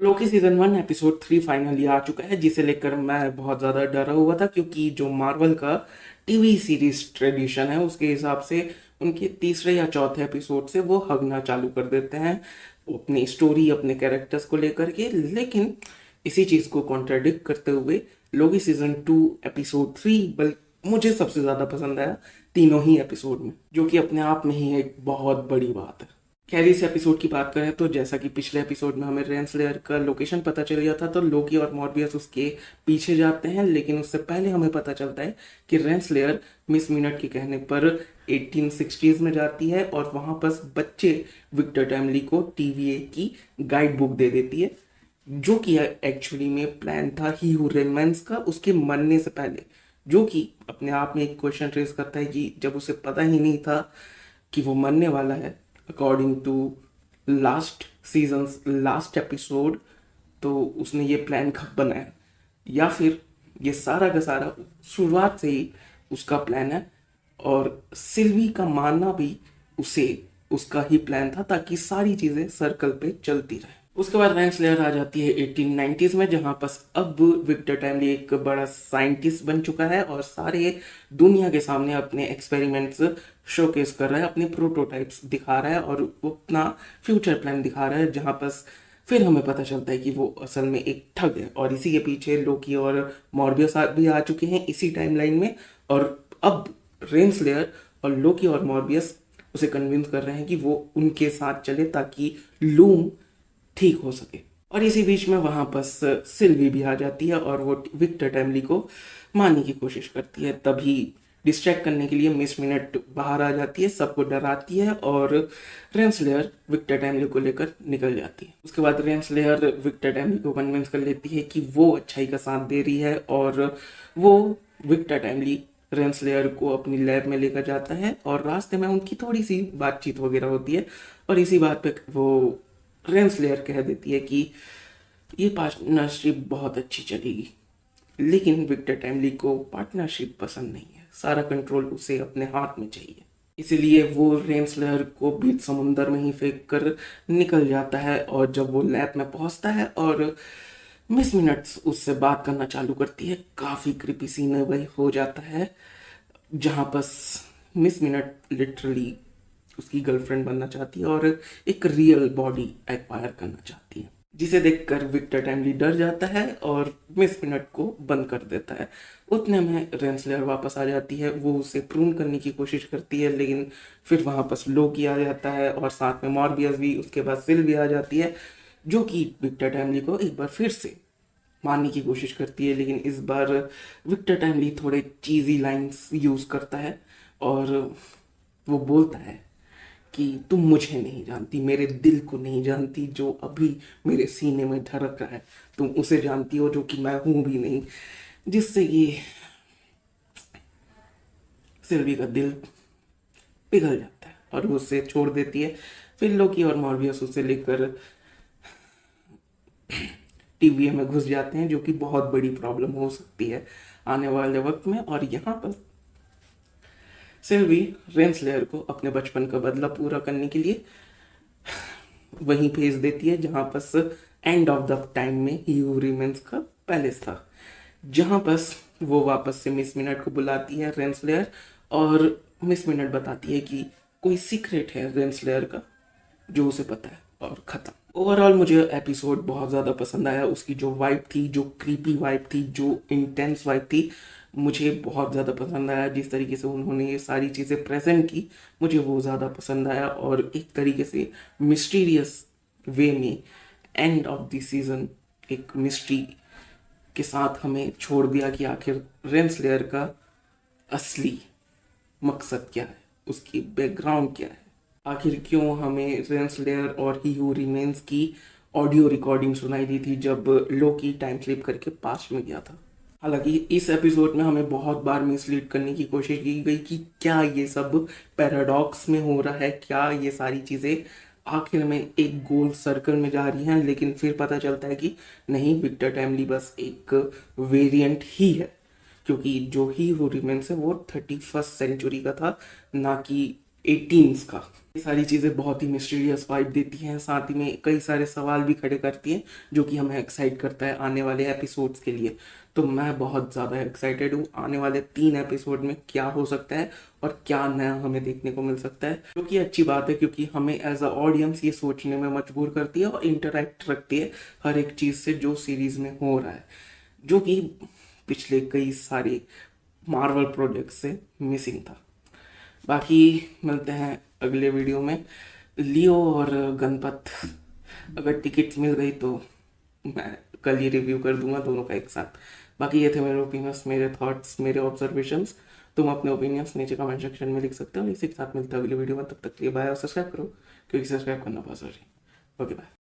Loki season 1 episode 3 finally आ चुका है, जिसे लेकर मैं बहुत ज़्यादा डरा हुआ था क्योंकि जो मार्वल का टीवी सीरीज ट्रेडिशन है उसके हिसाब से उनके तीसरे या चौथे एपिसोड से वो हगना चालू कर देते हैं अपनी स्टोरी अपने कैरेक्टर्स को लेकर के। लेकिन इसी चीज़ को कॉन्ट्राडिक्ट करते हुए लोकी सीजन 2 एपिसोड 3 बल मुझे सबसे ज़्यादा पसंद आया तीनों ही एपिसोड में, जो कि अपने आप में ही एक बहुत बड़ी बात है। खैर, इस एपिसोड की बात करें तो जैसा कि पिछले एपिसोड में हमें रेंसलेयर का लोकेशन पता चल गया था, तो लोकी और मॉर्बियस उसके पीछे जाते हैं। लेकिन उससे पहले हमें पता चलता है कि रेंसलेयर मिस मिनट के कहने पर 1860s में जाती है और वहां पर बच्चे विक्टर टैमली को टीवीए की गाइड बुक दे देती है, जो कि एक्चुअली में प्लान था ही हू रिमेन्स का उसके मरने से पहले। जो कि अपने आप में एक क्वेश्चन रेज करता है कि जब उसे पता ही नहीं था कि वो मरने वाला है according to last season's last episode, तो उसने ये प्लान कब बनाया, या फिर ये सारा का सारा शुरुआत से ही उसका प्लान है और सिल्वी का मानना भी उसे उसका ही प्लान था ताकि सारी चीजें सर्कल पे चलती रहे। उसके बाद रेंसलेयर आ जाती है 1890s में, जहां पर अब विक्टर टाइमली एक बड़ा साइंटिस्ट बन चुका है और सारे दुनिया के सामने अपने एक्सपेरिमेंट्स शोकेस कर रहा है, अपने प्रोटोटाइप्स दिखा रहा है और वो अपना फ्यूचर प्लान दिखा रहा है। जहां पर फिर हमें पता चलता है कि वो असल में एक ठग है और इसी के पीछे लोकी और मॉर्बियस भी आ चुके हैं इसी टाइमलाइन में। और अब रेंसलेयर और लोकी और मॉर्बियस उसे कन्विंस कर रहे हैं कि वो उनके साथ चले ताकि लूम ठीक हो सके। और इसी बीच में वहां पर सिल्वी भी आ जाती है और वो विक्टर टैमली को मारने की कोशिश करती है। तभी डिस्ट्रैक्ट करने के लिए मिस मिनट बाहर आ जाती है, सबको डराती है और रेंसलेयर विक्टर टैमली को लेकर निकल जाती है। उसके बाद रेंसलेयर विक्टर टैमली को कन्विंस कर लेती है कि वो अच्छाई का साथ दे रही है और वो विक्टर टैमली रेंसलेयर को अपनी लैब में लेकर जाता है और रास्ते में उनकी थोड़ी सी बातचीत वगैरह होती है और इसी बात पे वो रेंसलेयर कह देती है कि ये पार्टनरशिप बहुत अच्छी चलेगी। लेकिन विक्टर टाइमली को पार्टनरशिप पसंद नहीं है, सारा कंट्रोल उसे अपने हाथ में चाहिए। इसीलिए वो रेंसलेयर को बीच समुंदर में ही फेंक कर निकल जाता है और जब वो लैब में पहुंचता है और मिस मिनट्स उससे बात करना चालू करती है, काफ़ी क्रिपी सीन वही हो जाता है जहाँ पर मिस मिनट लिटरली उसकी गर्लफ्रेंड बनना चाहती है और एक रियल बॉडी एक्वायर करना चाहती है, जिसे देखकर विक्टर टाइमली डर जाता है और मिस मिनट को बंद कर देता है। उतने में रेंसलेयर वापस आ जाती है, वो उसे प्रून करने की कोशिश करती है लेकिन फिर वहां पर लोकी आ जाता है और साथ में मॉर्बियस भी, उसके बाद सिल भी आ जाती है, जो कि विक्टर टाइमली को एक बार फिर से मारने की कोशिश करती है। लेकिन इस बार विक्टर टाइमली थोड़े चीजी लाइंस यूज करता है और वो बोलता है कि तुम मुझे नहीं जानती, मेरे दिल को नहीं जानती जो अभी मेरे सीने में धड़क रहा है, तुम उसे जानती हो जो कि मैं हूं भी नहीं। जिससे ये सिल्वी का दिल पिघल जाता है और वो उसे छोड़ देती है। फिर लोकी और मॉर्बियस उसे लेकर टीवीए में घुस जाते हैं, जो कि बहुत बड़ी प्रॉब्लम हो सकती है आने वाले वक्त में। और यहाँ पर सिल्वी रेंसलेयर को अपने बचपन का बदला पूरा करने के लिए वहीं भेज देती है जहां पर एंड ऑफ द टाइम में ही हू रिमेन्स का पैलेस था, जहां पर वो वापस से मिस मिनट को बुलाती है रेंसलेयर और मिस मिनट बताती है कि कोई सीक्रेट है रेंसलेयर का जो उसे पता है और खत्म। ओवरऑल मुझे एपिसोड बहुत ज़्यादा पसंद आया, उसकी जो वाइब थी, जो क्रीपी वाइब थी, जो इंटेंस वाइब थी, मुझे बहुत ज़्यादा पसंद आया। जिस तरीके से उन्होंने ये सारी चीज़ें प्रेजेंट की मुझे वो ज़्यादा पसंद आया और एक तरीके से मिस्टीरियस वे में एंड ऑफ द सीजन एक मिस्ट्री के साथ हमें छोड़ दिया कि आखिर रेंसलेयर का असली मकसद क्या है, उसकी बैकग्राउंड क्या है, आखिर क्यों हमें रेंसलेयर और ही हू रिमेन्स की ऑडियो रिकॉर्डिंग सुनाई दी थी जब लोकी टाइम स्लिप करके पास्ट में गया था। हालांकि इस एपिसोड में हमें बहुत बार मिसलीड करने की कोशिश की गई कि क्या ये सब पैराडॉक्स में हो रहा है, क्या ये सारी चीज़ें आखिर में एक गोल सर्कल में जा रही हैं। लेकिन फिर पता चलता है कि नहीं, विक्टर टाइमली बस एक वेरिएंट ही है, क्योंकि जो ही वो रिमेन्स है वो 31st सेंचुरी का था, ना कि एटीन्स का। ये सारी चीज़ें बहुत ही मिस्टीरियस वाइब देती हैं, साथ ही में कई सारे सवाल भी खड़े करती हैं जो कि हमें एक्साइट करता है आने वाले एपिसोड्स के लिए। तो मैं बहुत ज़्यादा एक्साइटेड हूँ आने वाले 3 एपिसोड में क्या हो सकता है और क्या नया हमें देखने को मिल सकता है, जो कि अच्छी बात है क्योंकि हमें एज अ ऑडियंस ये सोचने में मजबूर करती है और इंटरेक्ट रखती है हर एक चीज़ से जो सीरीज़ में हो रहा है, जो कि पिछले कई सारे मार्वल प्रोजेक्ट से मिसिंग था। बाकी मिलते हैं अगले वीडियो में। लियो और गणपत अगर टिकट्स मिल गई तो मैं कल ही रिव्यू कर दूंगा दोनों का एक साथ। बाकी ये थे मेरे ओपिनियंस, मेरे थॉट्स, मेरे ऑब्जर्वेशंस। तुम अपने ओपिनियंस नीचे कमेंट सेक्शन में लिख सकते हो। इसी के साथ मिलते हैं अगले वीडियो में, तब तक के लिए बाय और सब्सक्राइब करो क्योंकि सब्सक्राइब करना बहुत जरूरी है। Okay bye.